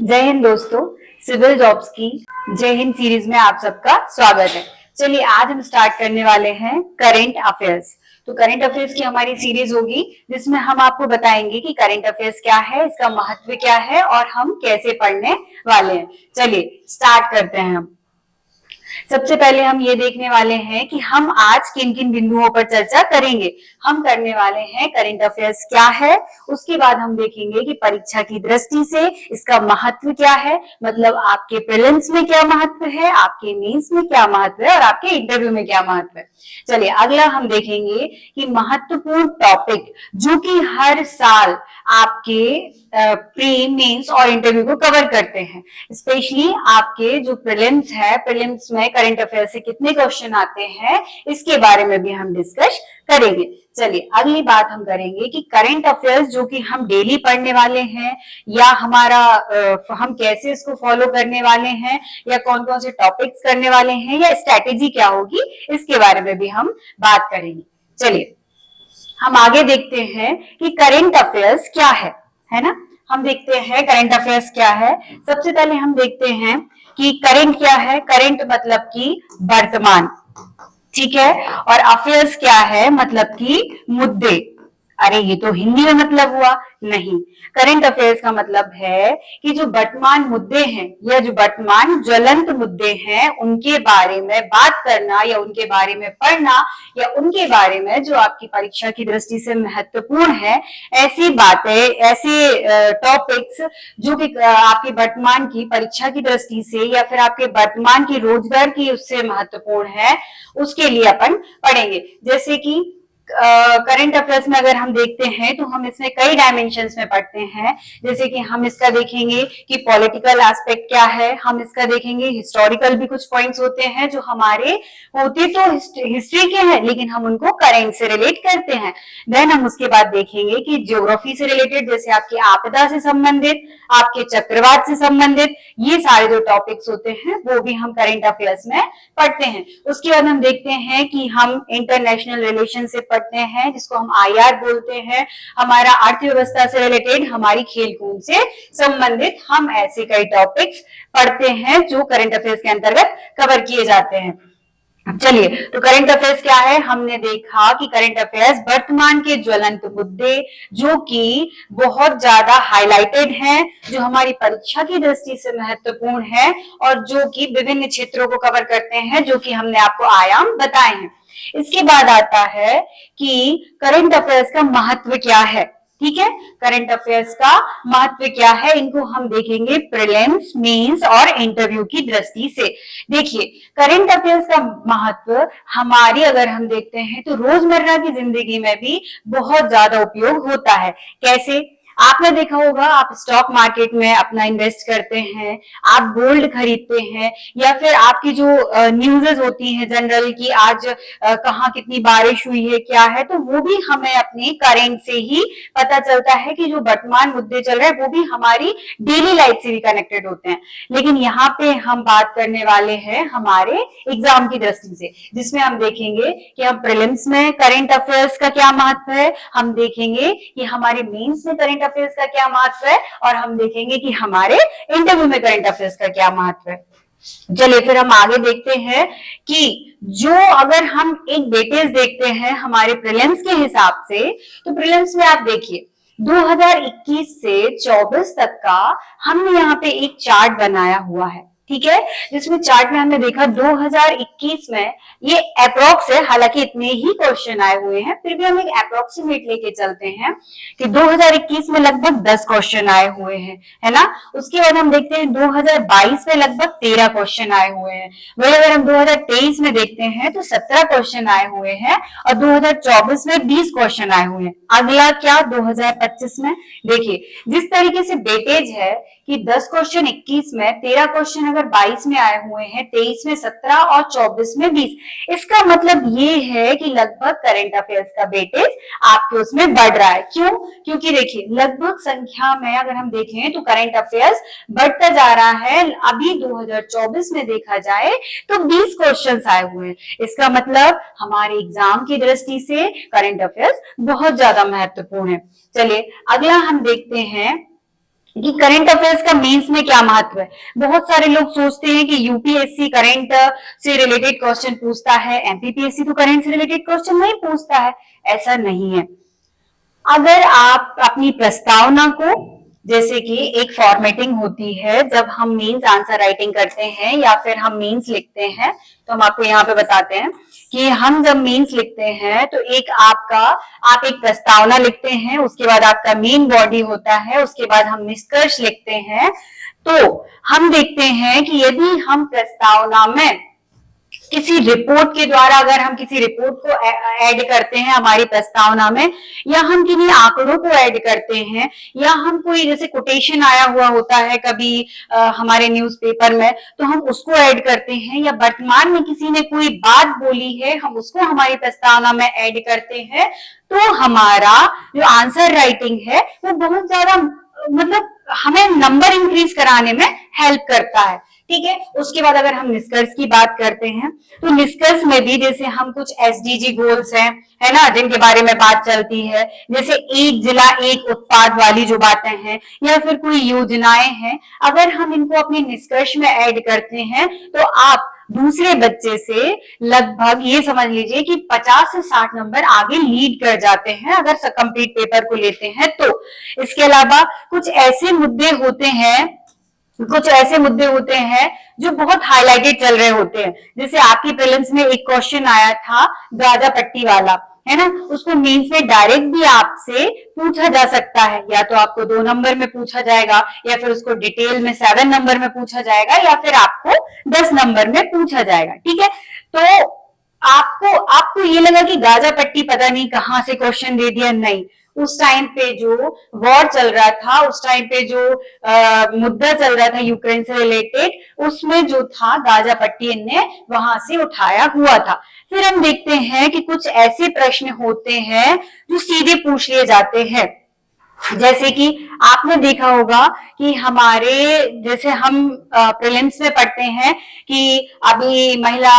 जय हिंद दोस्तों। Civil jobs की जय हिंद सीरीज में आप सबका स्वागत है। चलिए आज हम स्टार्ट करने वाले हैं करेंट अफेयर्स। तो करेंट अफेयर्स की हमारी सीरीज होगी जिसमें हम आपको बताएंगे कि करेंट अफेयर्स क्या है, इसका महत्व क्या है और हम कैसे पढ़ने वाले हैं। चलिए स्टार्ट करते हैं। हम सबसे पहले हम ये देखने वाले हैं कि हम आज किन किन बिंदुओं पर चर्चा करेंगे। हम करने वाले हैं करेंट अफेयर्स क्या है, उसके बाद हम देखेंगे कि परीक्षा की दृष्टि से इसका महत्व क्या है, मतलब आपके प्रीलिम्स में क्या महत्व है, आपके मेंस में क्या महत्व है और आपके इंटरव्यू में क्या महत्व है। चलिए अगला हम देखेंगे कि महत्वपूर्ण टॉपिक जो कि हर साल आपके प्री मेंस और इंटरव्यू को कवर करते हैं। स्पेशली आपके जो प्रीलिम्स है, प्रीलिम्स में करंट अफेयर से कितने क्वेश्चन आते हैं इसके बारे में भी हम डिस्कस करेंगे। चलिए अगली बात हम करेंगे कि करंट अफेयर्स जो कि हम डेली पढ़ने वाले हैं या हमारा हम कैसे इसको फॉलो करने वाले हैं या कौन कौन से टॉपिक्स करने वाले हैं या स्ट्रैटेजी क्या होगी, इसके बारे में भी हम बात करेंगे। चलिए हम आगे देखते हैं कि करंट अफेयर्स क्या है ना। हम देखते हैं करंट अफेयर्स क्या है। सबसे पहले हम देखते हैं कि करंट क्या है। करंट मतलब कि वर्तमान, ठीक है, और अफेयर्स क्या है मतलब कि मुद्दे। अरे ये तो हिंदी में मतलब हुआ, नहीं। करंट अफेयर्स का मतलब है कि जो वर्तमान मुद्दे हैं या जो वर्तमान ज्वलंत मुद्दे हैं उनके बारे में बात करना या उनके बारे में पढ़ना या उनके बारे में जो आपकी परीक्षा की दृष्टि से महत्वपूर्ण है, ऐसी बातें, ऐसे टॉपिक्स जो कि आपके वर्तमान की परीक्षा की दृष्टि से या फिर आपके वर्तमान की रोजगार की उससे महत्वपूर्ण है, उसके लिए अपन पढ़ेंगे। जैसे कि करंट अफेयर्स में अगर हम देखते हैं तो हम इसमें कई डायमेंशंस में पढ़ते हैं। जैसे कि हम इसका देखेंगे कि पॉलिटिकल एस्पेक्ट क्या है, हम इसका देखेंगे हिस्टोरिकल भी कुछ पॉइंट्स होते हैं जो हमारे होते तो हिस्ट्री के हैं लेकिन हम उनको करंट से रिलेट करते हैं। देन हम उसके बाद देखेंगे कि ज्योग्राफी से रिलेटेड, जैसे आपकी आपदा से संबंधित, आपके चक्रवात से संबंधित, ये सारे जो टॉपिक्स होते हैं वो भी हम करंट अफेयर्स में पढ़ते हैं। उसके बाद हम देखते हैं कि हम इंटरनेशनल रिलेशनशिप पढ़ते हैं जिसको हम आईआर बोलते हैं। हमारा अर्थव्यवस्था से रिलेटेड, हमारी खेल कूद से संबंधित हम ऐसे कई टॉपिक्स पढ़ते हैं जो करंट अफेयर्स के अंतर्गत कवर किए जाते हैं। चलिए तो करंट अफेयर्स क्या है, हमने देखा कि करंट अफेयर्स वर्तमान के ज्वलंत मुद्दे जो कि बहुत ज्यादा हाईलाइटेड हैं, जो हमारी परीक्षा की दृष्टि से महत्वपूर्ण है और जो कि विभिन्न क्षेत्रों को कवर करते हैं, जो कि हमने आपको आयाम बताए हैं। इसके बाद आता है कि करंट अफेयर्स का महत्व क्या है। ठीक है, करंट अफेयर्स का महत्व क्या है, इनको हम देखेंगे प्रीलिम्स, मेंस और इंटरव्यू की दृष्टि से। देखिए करंट अफेयर्स का महत्व हमारी अगर हम देखते हैं तो रोजमर्रा की जिंदगी में भी बहुत ज्यादा उपयोग होता है। कैसे? आपने देखा होगा, आप स्टॉक मार्केट में अपना इन्वेस्ट करते हैं, आप गोल्ड खरीदते हैं, या फिर आपकी जो न्यूज़ेस होती हैं जनरल की आज कहाँ कितनी बारिश हुई है, क्या है, तो वो भी हमें अपने करंट से ही पता चलता है कि जो वर्तमान मुद्दे चल रहे हैं वो भी हमारी डेली लाइफ से भी कनेक्टेड होते हैं। लेकिन यहाँ पे हम बात करने वाले हैं हमारे एग्जाम की दृष्टि से, जिसमें हम देखेंगे कि हम प्रीलिम्स में करंट अफेयर्स का क्या महत्व है, हम देखेंगे कि हमारे मेंस में करंट अफेयर्स का क्या महत्व है और हम देखेंगे कि हमारे इंटरव्यू में करंट अफेयर्स का क्या महत्व है। चलिए फिर हम आगे देखते हैं कि जो अगर हम एक वेटेज देखते हैं हमारे प्रीलिम्स के हिसाब से, तो प्रीलिम्स में आप देखिए 2021 से 24 तक का हमने यहाँ पे एक चार्ट बनाया हुआ है। ठीक है, जिसमें चार्ट में हमने देखा 2021 में ये अप्रोक्स है, हालांकि इतने ही क्वेश्चन आए हुए हैं, फिर भी हम एक अप्रोक्सीमेट लेके चलते हैं कि 2021 में लगभग 10 क्वेश्चन आए हुए हैं, है ना। उसके बाद हम देखते हैं 2022 में लगभग 13 क्वेश्चन आए हुए हैं। वही अगर हम 2023 में देखते हैं तो 17 क्वेश्चन आए हुए हैं और 2024 में 20 क्वेश्चन आए हुए हैं। अगला क्या 2025 में, देखिए जिस तरीके से वेटेज है कि 10 क्वेश्चन 21 में, 13 क्वेश्चन अगर 22 में आए हुए हैं, 23 में 17 और 24 में 20, इसका मतलब ये है कि लगभग करंट अफेयर्स का वेटेज आपके उसमें बढ़ रहा है। क्यों? क्योंकि देखिए लगभग संख्या में अगर हम देखें तो करंट अफेयर्स बढ़ता जा रहा है। अभी 2024 में देखा जाए तो 20 क्वेश्चन आए हुए हैं। इसका मतलब हमारे एग्जाम की दृष्टि से करंट अफेयर्स बहुत ज्यादा महत्वपूर्ण है। चलिए अगला हम देखते हैं कि करंट अफेयर्स का मेंस में क्या महत्व है। बहुत सारे लोग सोचते हैं कि यूपीएससी करंट से रिलेटेड क्वेश्चन पूछता है, एमपीपीएससी तो करंट से रिलेटेड क्वेश्चन नहीं पूछता है। ऐसा नहीं है। अगर आप अपनी प्रस्तावना को, जैसे कि एक फॉर्मेटिंग होती है जब हम मीन्स आंसर राइटिंग करते हैं या फिर हम मीन्स लिखते हैं, तो हम आपको यहाँ पे बताते हैं कि हम जब मीन्स लिखते हैं तो आप एक प्रस्तावना लिखते हैं, उसके बाद आपका मेन बॉडी होता है, उसके बाद हम निष्कर्ष लिखते हैं। तो हम देखते हैं कि यदि हम प्रस्तावना में किसी रिपोर्ट के द्वारा, अगर हम किसी रिपोर्ट को ऐड करते हैं हमारी प्रस्तावना में, या हम किन्हीं आंकड़ों को ऐड करते हैं, या हम कोई जैसे कोटेशन आया हुआ होता है कभी हमारे न्यूज़पेपर में, तो हम उसको ऐड करते हैं, या वर्तमान में किसी ने कोई बात बोली है हम उसको हमारी प्रस्तावना में ऐड करते हैं, तो हमारा जो आंसर राइटिंग है वो बहुत ज्यादा, मतलब हमें नंबर इंक्रीज कराने में हेल्प करता है। ठीक है। उसके बाद अगर हम निष्कर्ष की बात करते हैं, तो निष्कर्ष में भी जैसे हम कुछ एसडीजी गोल्स हैं, है ना, जिनके बारे में बात चलती है, जैसे एक जिला एक उत्पाद वाली जो बातें हैं, या फिर कोई योजनाएं हैं, अगर हम इनको अपने निष्कर्ष में ऐड करते हैं तो आप दूसरे बच्चे से लगभग ये समझ लीजिए कि 50 से 60 नंबर आगे लीड कर जाते हैं अगर कंप्लीट पेपर को लेते हैं तो। इसके अलावा कुछ ऐसे मुद्दे होते हैं जो बहुत हाईलाइटेड चल रहे होते हैं। जैसे आपकी प्रीलिम्स में एक क्वेश्चन आया था गाजा पट्टी वाला, है ना, उसको मेंस में डायरेक्ट भी आपसे पूछा जा सकता है, या तो आपको 2 नंबर में पूछा जाएगा, या फिर उसको डिटेल में 7 नंबर में पूछा जाएगा, या फिर आपको 10 नंबर में पूछा जाएगा। ठीक है। तो आपको ये लगा कि गाजा पट्टी पता नहीं कहां से क्वेश्चन दे दिया, नहीं, उस टाइम पे जो वॉर चल रहा था, उस टाइम पे जो मुद्दा चल रहा था यूक्रेन से रिलेटेड, उसमें जो था गाजा पट्टी ने वहां से उठाया हुआ था। फिर हम देखते हैं कि कुछ ऐसे प्रश्न होते हैं जो सीधे पूछ लिए जाते हैं। जैसे कि आपने देखा होगा कि हमारे, जैसे हम प्रीलिम्स में पढ़ते हैं कि अभी महिला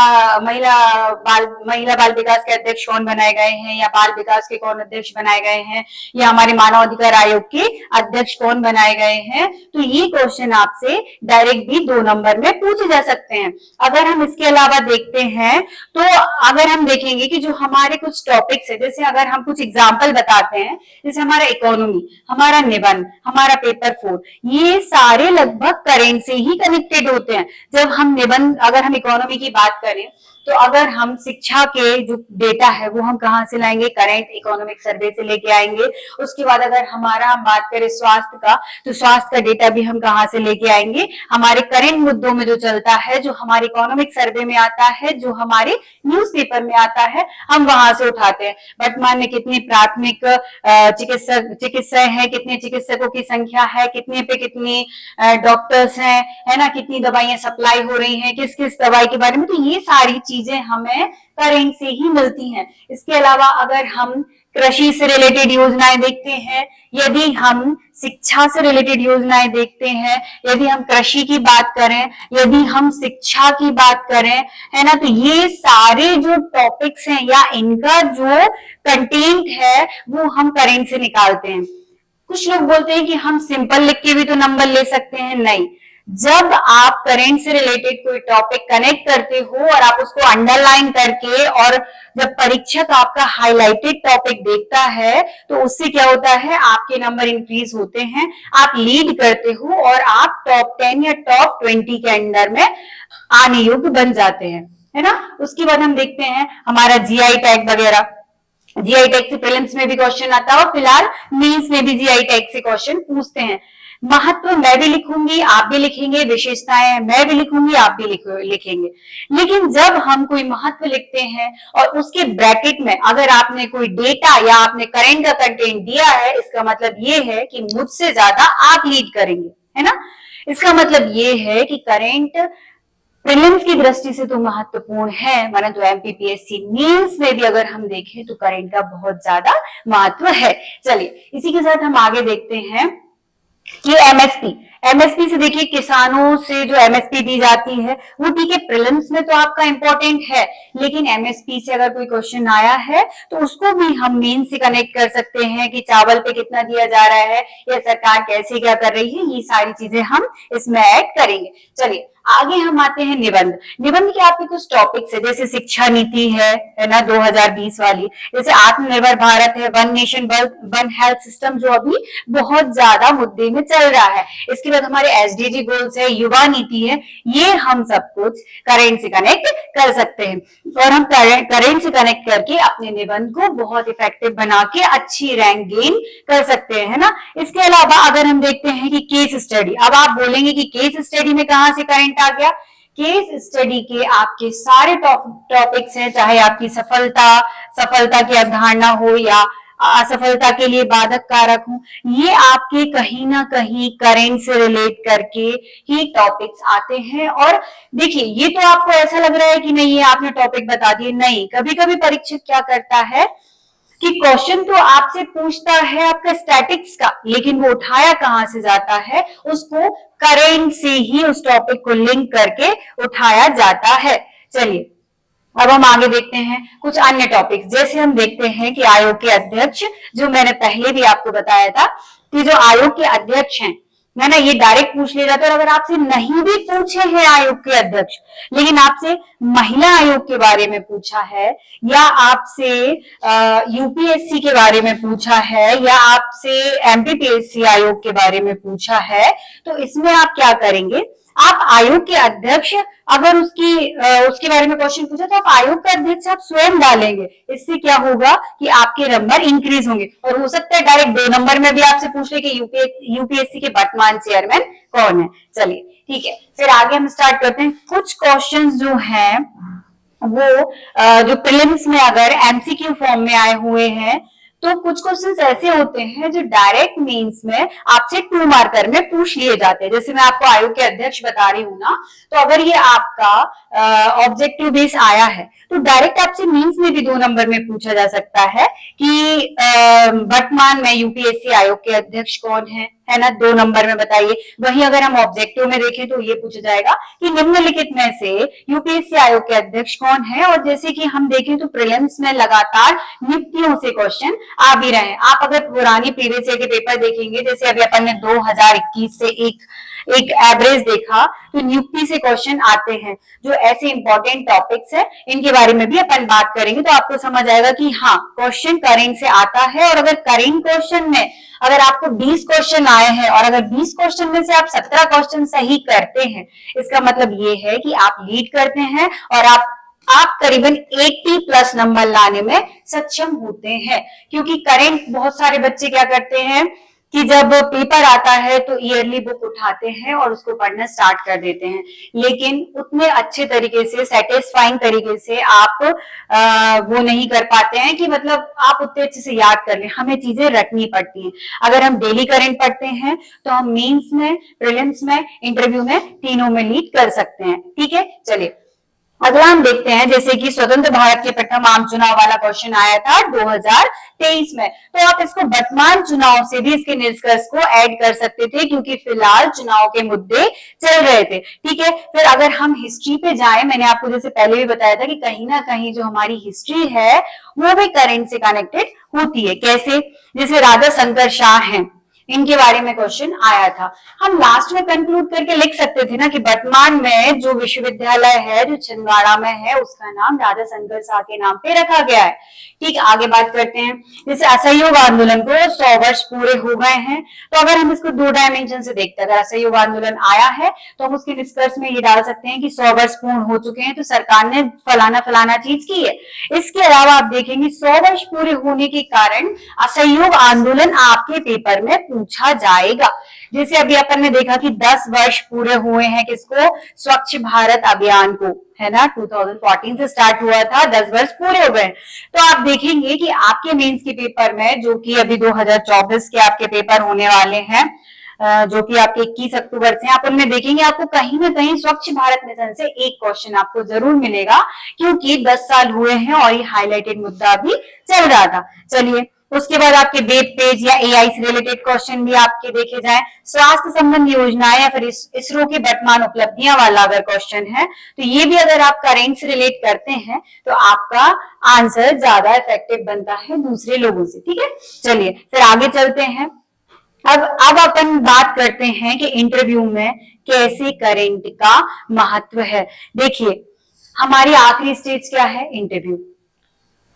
बाल विकास के अध्यक्ष कौन बनाए गए हैं, या बाल विकास के कौन अध्यक्ष बनाए गए हैं, या हमारे मानव अधिकार आयोग के अध्यक्ष कौन बनाए गए हैं। तो ये क्वेश्चन आपसे डायरेक्ट भी 2 नंबर में पूछे जा सकते हैं। अगर हम इसके अलावा देखते हैं तो अगर हम देखेंगे कि जो हमारे कुछ टॉपिक्स है, जैसे अगर हम कुछ एग्जाम्पल बताते हैं, जैसे हमारा इकोनॉमी, हमारा निबंध, हमारा पेपर 4, ये सारे लगभग करेंट से ही कनेक्टेड होते हैं। जब हम निबंध, अगर हम इकोनॉमी की बात करें तो अगर हम शिक्षा के जो डेटा है वो हम कहां से लाएंगे, करेंट इकोनॉमिक सर्वे से लेके आएंगे। उसके बाद अगर हम बात करें स्वास्थ्य का, तो स्वास्थ्य का डेटा भी हम कहां से लेके आएंगे, हमारे करेंट मुद्दों में जो चलता है, जो हमारे इकोनॉमिक सर्वे में आता है, जो हमारे न्यूज़पेपर में आता है, हम वहां से उठाते हैं। वर्तमान में कितनी प्राथमिक चिकित्सा है, कितने चिकित्सकों की संख्या है, कितने पे कितनी डॉक्टर्स हैं, है ना, कितनी दवाइयां सप्लाई हो रही हैं, किस किस दवाई के बारे में, तो ये सारी चीजें हमें करेंट से ही मिलती हैं। इसके अलावा अगर हम कृषि से रिलेटेड योजनाएं देखते हैं, यदि हम शिक्षा से रिलेटेड योजनाएं देखते हैं, यदि हम कृषि की बात करें, यदि हम शिक्षा की बात करें, है ना, तो ये सारे जो टॉपिक्स हैं या इनका जो कंटेंट है वो हम करेंट से निकालते हैं। कुछ लोग बोलते हैं कि हम सिंपल लिख के भी तो नंबर ले सकते हैं, नहीं। जब आप करेंट से रिलेटेड कोई टॉपिक कनेक्ट करते हो और आप उसको अंडरलाइन करके, और जब परीक्षक आपका हाईलाइटेड टॉपिक देखता है तो उससे क्या होता है, आपके नंबर इंक्रीज होते हैं, आप लीड करते हो और आप टॉप 10 या टॉप 20 के अंडर में आने योग्य बन जाते हैं, है ना। उसके बाद हम देखते हैं हमारा जीआई टैग वगैरह, जीआई टैग से प्रीलिम्स में भी क्वेश्चन आता है और फिलहाल मेंस में भी जीआई टैग से क्वेश्चन पूछते हैं। महत्व मैं भी लिखूंगी, आप भी लिखेंगे, विशेषताएं मैं भी लिखूंगी, आप भी लिखेंगे। लेकिन जब हम कोई महत्व लिखते हैं और उसके ब्रैकेट में अगर आपने कोई डेटा या आपने करेंट का कंटेंट दिया है, इसका मतलब ये है कि मुझसे ज्यादा आप लीड करेंगे, है ना। इसका मतलब ये है कि करेंट प्रीलिम्स की दृष्टि से तो महत्वपूर्ण है, माना तो एमपीपीएससी मेंस में भी अगर हम देखें तो करेंट का बहुत ज्यादा महत्व है। चलिए इसी के साथ हम आगे देखते हैं कि एमएसपी से देखिए, किसानों से जो एमएसपी दी जाती है वो ठीक है, प्रीलिम्स में तो आपका इंपॉर्टेंट है, लेकिन एमएसपी से अगर कोई क्वेश्चन आया है तो उसको भी हम मेन से कनेक्ट कर सकते हैं कि चावल पे कितना दिया जा रहा है या सरकार कैसे क्या कर रही है, ये सारी चीजें हम इसमें ऐड करेंगे। चलिए आगे हम आते हैं निबंध। निबंध के आपके कुछ टॉपिक्स है, जैसे शिक्षा नीति है ना 2020 वाली, जैसे आत्मनिर्भर भारत है, one nation one health system जो अभी बहुत ज्यादा मुद्दे में चल रहा है, इसके बाद हमारे एसडीजी गोल्स है, युवा नीति है, ये हम सब कुछ करेंट से कनेक्ट कर सकते हैं और हम करेंट से कनेक्ट करके अपने निबंध को बहुत इफेक्टिव बना के अच्छी रैंक गेन कर सकते हैं, है ना। इसके अलावा अगर हम देखते हैं कि केस स्टडी, अब आप बोलेंगे कि केस स्टडी में कहां से करंट आ गया। केस स्टडी के आपके सारे टॉपिक्स हैं, चाहे आपकी सफलता की अवधारणा हो या असफलता के लिए बाधक कारक हो, ये आपके कहीं ना कहीं करंट से रिलेट करके ही टॉपिक्स आते हैं। और देखिए, ये तो आपको ऐसा लग रहा है कि नहीं ये आपने टॉपिक बता दिए, नहीं, कभी कभी परीक्षक क्या करता है कि क्वेश्चन तो आपसे पूछता है आपका स्टैटिक्स का, लेकिन वो उठाया कहां से जाता है, उसको करंट से ही उस टॉपिक को लिंक करके उठाया जाता है। चलिए अब हम आगे देखते हैं कुछ अन्य टॉपिक्स, जैसे हम देखते हैं कि आयोग के अध्यक्ष, जो मैंने पहले भी आपको बताया था कि जो आयोग के अध्यक्ष हैं ना, ये डायरेक्ट पूछ लिया जाता है। और अगर आपसे नहीं भी पूछे हैं आयोग के अध्यक्ष, लेकिन आपसे महिला आयोग के बारे में पूछा है या आपसे यूपीएससी के बारे में पूछा है या आपसे एमपीपीएससी आयोग के बारे में पूछा है, तो इसमें आप क्या करेंगे, आप आयोग के अध्यक्ष, अगर उसके बारे में क्वेश्चन पूछा तो आप आयोग का अध्यक्ष आप स्वयं डालेंगे। इससे क्या होगा कि आपके नंबर इंक्रीज होंगे और हो सकता है डायरेक्ट 2 नंबर में भी आपसे पूछ ले कि यूपीएससी के वर्तमान चेयरमैन कौन है। चलिए ठीक है, फिर आगे हम स्टार्ट करते हैं। कुछ क्वेश्चन जो हैं वो जो प्रीलिम्स में अगर एमसीक्यू फॉर्म में आए हुए हैं, तो कुछ क्वेश्चंस ऐसे होते हैं जो डायरेक्ट मेंस में आपसे 2 मार्कर में पूछ लिए जाते हैं। जैसे मैं आपको आयोग के अध्यक्ष बता रही हूँ ना, तो अगर ये आपका ऑब्जेक्टिव बेस आया है तो डायरेक्ट आपसे मेंस में भी 2 नंबर में पूछा जा सकता है कि वर्तमान में यूपीएससी आयोग के अध्यक्ष कौन है ना, 2 नंबर में बताइए। वहीं अगर हम ऑब्जेक्टिव में देखें तो ये पूछा जाएगा कि निम्नलिखित में से यूपीएससी आयोग के अध्यक्ष कौन है। और जैसे कि हम देखें तो प्रीलिम्स में लगातार नियुक्तियों से क्वेश्चन आ भी रहे हैं। आप अगर पुरानी प्रीवियस ईयर के पेपर देखेंगे, जैसे अभी अपन ने 2021 से एक एवरेज देखा, तो नियुक्ति से क्वेश्चन आते हैं। जो ऐसे इंपॉर्टेंट टॉपिक्स है इनके बारे में भी अपन बात करेंगे, तो आपको समझ आएगा कि हाँ क्वेश्चन करेंट से आता है। और अगर करेंट क्वेश्चन में अगर आपको 20 क्वेश्चन आए हैं और अगर 20 क्वेश्चन में से आप 17 क्वेश्चन सही करते हैं, इसका मतलब ये है कि आप लीड करते हैं और आप करीबन 80 प्लस नंबर लाने में सक्षम होते हैं। क्योंकि करेंट बहुत सारे बच्चे क्या करते हैं कि जब पेपर आता है तो ईयरली बुक उठाते हैं और उसको पढ़ना स्टार्ट कर देते हैं, लेकिन उतने अच्छे तरीके से सेटिस्फाइंग तरीके से आप वो नहीं कर पाते हैं कि मतलब आप उतने अच्छे से याद कर लें। हमें चीजें रटनी पड़ती हैं। अगर हम डेली करंट पढ़ते हैं तो हम मेंस में, प्रीलिम्स में, इंटरव्यू में, तीनों में लीड कर सकते हैं। ठीक है, चलिए अगला हम देखते हैं। जैसे कि स्वतंत्र भारत के प्रथम आम चुनाव वाला क्वेश्चन आया था 2023 में, तो आप इसको वर्तमान चुनाव से भी इसके निष्कर्ष को ऐड कर सकते थे, क्योंकि फिलहाल चुनाव के मुद्दे चल रहे थे। ठीक है, फिर अगर हम हिस्ट्री पे जाएं, मैंने आपको जैसे पहले भी बताया था कि कहीं ना कहीं जो हमारी हिस्ट्री है वो भी करंट से कनेक्टेड होती है। कैसे, जैसे राजा शंकर शाह हैं, इनके बारे में क्वेश्चन आया था। हम लास्ट में कंक्लूड करके लिख सकते थे ना कि वर्तमान में जो विश्वविद्यालय है जो छिंदवाड़ा में है उसका नाम राजा शंकर शाह के नाम पे रखा गया है। ठीक, आगे बात करते हैं। जैसे असहयोग आंदोलन को 100 वर्ष पूरे हो गए हैं, तो अगर हम इसको 2 डायमेंशन से देखते हैं, अगर असहयोग आंदोलन आया है तो हम उसके निष्कर्ष में ये डाल सकते हैं कि 100 वर्ष पूर्ण हो चुके हैं, तो सरकार ने फलाना फलाना चीज की है। इसके अलावा आप देखेंगे 100 वर्ष पूरे होने के कारण असहयोग आंदोलन आपके पेपर में पूछा जाएगा। जैसे अभी अपन ने देखा कि 10 वर्ष पूरे हुए हैं किसको, स्वच्छ भारत अभियान को, है ना, 2014 से स्टार्ट हुआ था, 10 वर्ष पूरे हो गए। तो आप देखेंगे कि आपके मेंस के पेपर में, जो कि अभी 2024 के आपके पेपर होने वाले हैं, जो कि आपके 21 अक्टूबर से, आप उनमें देखेंगे आपको कहीं ना कहीं स्वच्छ भारत मिशन से एक क्वेश्चन आपको जरूर मिलेगा, क्योंकि 10 साल हुए हैं और ये हाईलाइटेड मुद्दा भी चल रहा था। चलिए उसके बाद आपके वेब पेज या एआई से रिलेटेड क्वेश्चन भी आपके देखे जाए, स्वास्थ्य संबंधी योजनाएं या फिर इसरो की वर्तमान उपलब्धियां वाला अगर क्वेश्चन है तो ये भी अगर आप करेंट से रिलेट करते हैं तो आपका आंसर ज्यादा इफेक्टिव बनता है दूसरे लोगों से। ठीक है, चलिए फिर आगे चलते हैं। अब अपन बात करते हैं कि इंटरव्यू में कैसे करेंट का महत्व है। देखिए, हमारी आखिरी स्टेज क्या है? इंटरव्यू।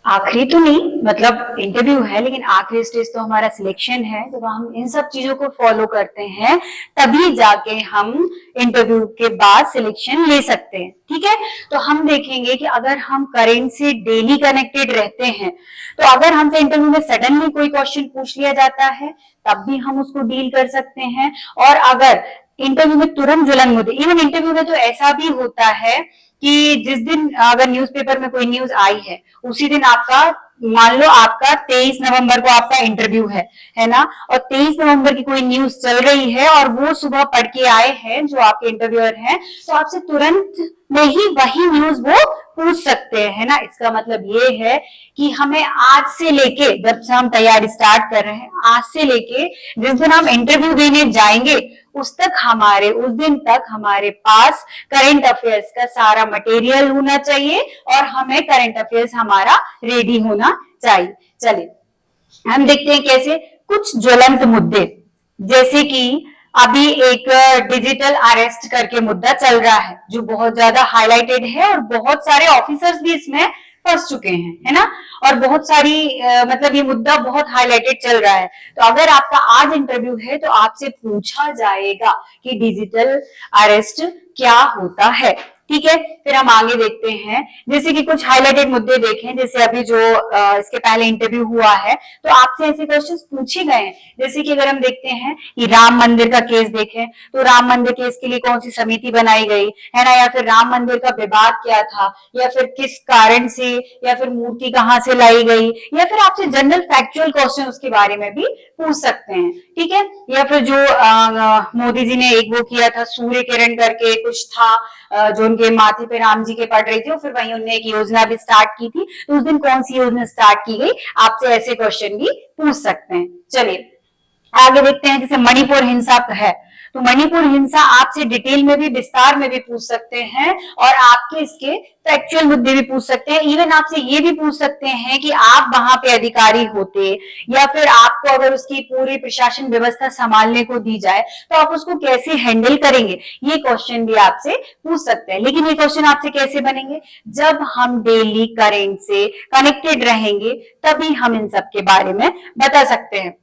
आखिरी तो नहीं, मतलब इंटरव्यू है, लेकिन आखिरी स्टेज तो हमारा सिलेक्शन है। जब हम इन सब चीजों को फॉलो करते हैं तभी जाके हम इंटरव्यू के बाद सिलेक्शन ले सकते हैं। ठीक है, तो हम देखेंगे कि अगर हम करेंट से डेली कनेक्टेड रहते हैं तो अगर हमसे इंटरव्यू में सडनली कोई क्वेश्चन पूछ लिया जाता है तब भी हम उसको डील कर सकते हैं। और अगर इंटरव्यू में तुरंत ज्वलन मुद्दे, इवन इंटरव्यू में तो ऐसा भी होता है कि जिस दिन अगर न्यूज़पेपर में कोई न्यूज आई है उसी दिन आपका, मान लो आपका 23 नवंबर को आपका इंटरव्यू है ना, और 23 नवंबर की कोई न्यूज चल रही है और वो सुबह पढ़ के आए हैं जो आपके इंटरव्यूअर हैं, तो आपसे तुरंत में ही वही न्यूज वो पूछ सकते हैं, है ना। इसका मतलब ये है कि हमें आज से लेके, जब से हम तैयारी स्टार्ट कर रहे हैं, आज से लेके जिस दिन हम इंटरव्यू देने जाएंगे उस दिन तक हमारे पास करंट अफेयर्स का सारा मटेरियल होना चाहिए और हमें करंट अफेयर्स हमारा रेडी होना चाहिए। चलिए हम देखते हैं कैसे कुछ ज्वलंत मुद्दे, जैसे कि अभी एक डिजिटल अरेस्ट करके मुद्दा चल रहा है जो बहुत ज्यादा हाईलाइटेड है और बहुत सारे ऑफिसर्स भी इसमें फंस चुके हैं, है ना। और बहुत सारी मतलब ये मुद्दा बहुत हाईलाइटेड चल रहा है। तो अगर आपका आज इंटरव्यू है तो आपसे पूछा जाएगा कि डिजिटल अरेस्ट क्या होता है। ठीक है, फिर हम आगे देखते हैं, जैसे कि कुछ हाईलाइटेड मुद्दे देखें। जैसे अभी जो इसके पहले इंटरव्यू हुआ है तो आपसे ऐसे क्वेश्चंस पूछे गए हैं, जैसे कि अगर हम देखते हैं कि राम मंदिर का केस देखें तो राम मंदिर केस के लिए कौन सी समिति बनाई गई है ना, या फिर राम मंदिर का विवाद क्या था, या फिर किस कारण से, या फिर मूर्ति कहाँ से लाई गई, या फिर आपसे जनरल फैक्चुअल क्वेश्चन उसके बारे में भी पूछ सकते हैं। ठीक है, या फिर जो मोदी जी ने एक वो किया था सूर्य किरण करके कुछ था जो उनके माथे पे राम जी के पड़ रही थी, और फिर वहीं उन्होंने एक योजना भी स्टार्ट की थी, तो उस दिन कौन सी योजना स्टार्ट की गई, आपसे ऐसे क्वेश्चन भी पूछ सकते हैं। चलिए आगे देखते हैं, जैसे मणिपुर हिंसा है तो मणिपुर हिंसा आपसे डिटेल में भी, विस्तार में भी पूछ सकते हैं और आपके इसके फैक्चुअल मुद्दे भी पूछ सकते हैं। इवन आपसे ये भी पूछ सकते हैं कि आप वहां पे अधिकारी होते या फिर आपको अगर उसकी पूरी प्रशासन व्यवस्था संभालने को दी जाए तो आप उसको कैसे हैंडल करेंगे, ये क्वेश्चन भी आपसे पूछ सकते हैं। लेकिन ये क्वेश्चन आपसे कैसे बनेंगे, जब हम डेली करेंट से कनेक्टेड रहेंगे तभी हम इन सब के बारे में बता सकते हैं।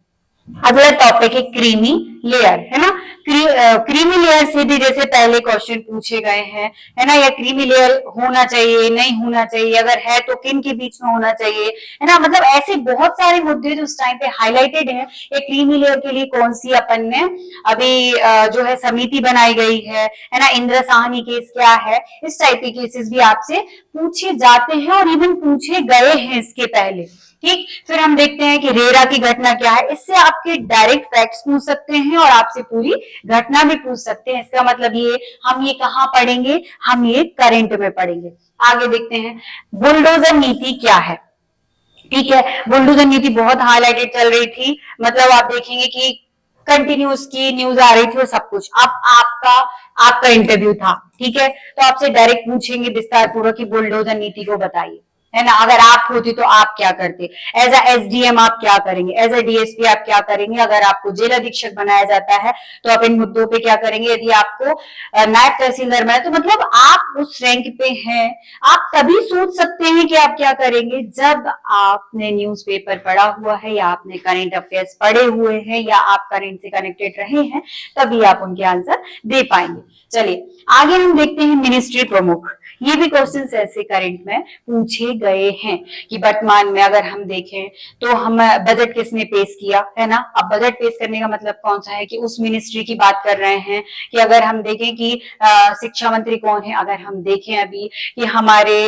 अगला टॉपिक है क्रीमी लेयर, है ना। क्रीमी लेयर से भी जैसे पहले क्वेश्चन पूछे गए हैं, है ना, या क्रीमी लेयर होना चाहिए नहीं होना चाहिए, अगर है तो किन के बीच में होना चाहिए, है ना। मतलब ऐसे बहुत सारे मुद्दे जो उस टाइम पे हाईलाइटेड है। ये क्रीमी लेयर के लिए कौन सी अपन ने अभी जो है समिति बनाई गई है ना, इंदिरा साहनी केस क्या है, इस टाइप के केसेस भी आपसे पूछे जाते हैं और इवन पूछे गए हैं इसके पहले। ठीक, फिर हम देखते हैं कि रेरा की घटना क्या है। इससे आपके डायरेक्ट फैक्ट्स पूछ सकते हैं और आपसे पूरी घटना भी पूछ सकते हैं। इसका मतलब ये हम ये कहाँ पढ़ेंगे, हम ये करंट में पढ़ेंगे। आगे देखते हैं बुलडोजर नीति क्या है। ठीक है, बुलडोजर नीति बहुत हाईलाइटेड चल रही थी, मतलब आप देखेंगे कि कंटिन्यूस की न्यूज आ रही थी और सब कुछ। अब आपका इंटरव्यू था, ठीक है, तो आपसे डायरेक्ट पूछेंगे विस्तार पूर्वक कि बुलडोजर नीति को बताइए, है ना। अगर आप होती तो आप क्या करते, एज अ एसडीएम आप क्या करेंगे, एज अ डीएसपी आप क्या करेंगे, अगर आपको जेल अधीक्षक बनाया जाता है तो आप इन मुद्दों पे क्या करेंगे, यदि आपको नायब तहसीलदार बनाए तो मतलब आप उस रैंक पे हैं, आप तभी सोच सकते हैं कि आप क्या करेंगे जब आपने न्यूज़पेपर पढ़ा हुआ है या आपने करंट अफेयर्स पढ़े हुए हैं या आप करंट से कनेक्टेड रहे हैं, तभी आप उनके आंसर दे पाएंगे। चलिए आगे हम देखते हैं मिनिस्ट्री प्रमुख। ये भी क्वेश्चंस ऐसे करंट में पूछे गए हैं कि वर्तमान में अगर हम देखें तो हम बजट किसने पेश किया, है ना। अब बजट पेश करने का मतलब कौन सा है कि उस मिनिस्ट्री की बात कर रहे हैं, कि अगर हम देखें कि शिक्षा मंत्री कौन है, अगर हम देखें अभी कि हमारे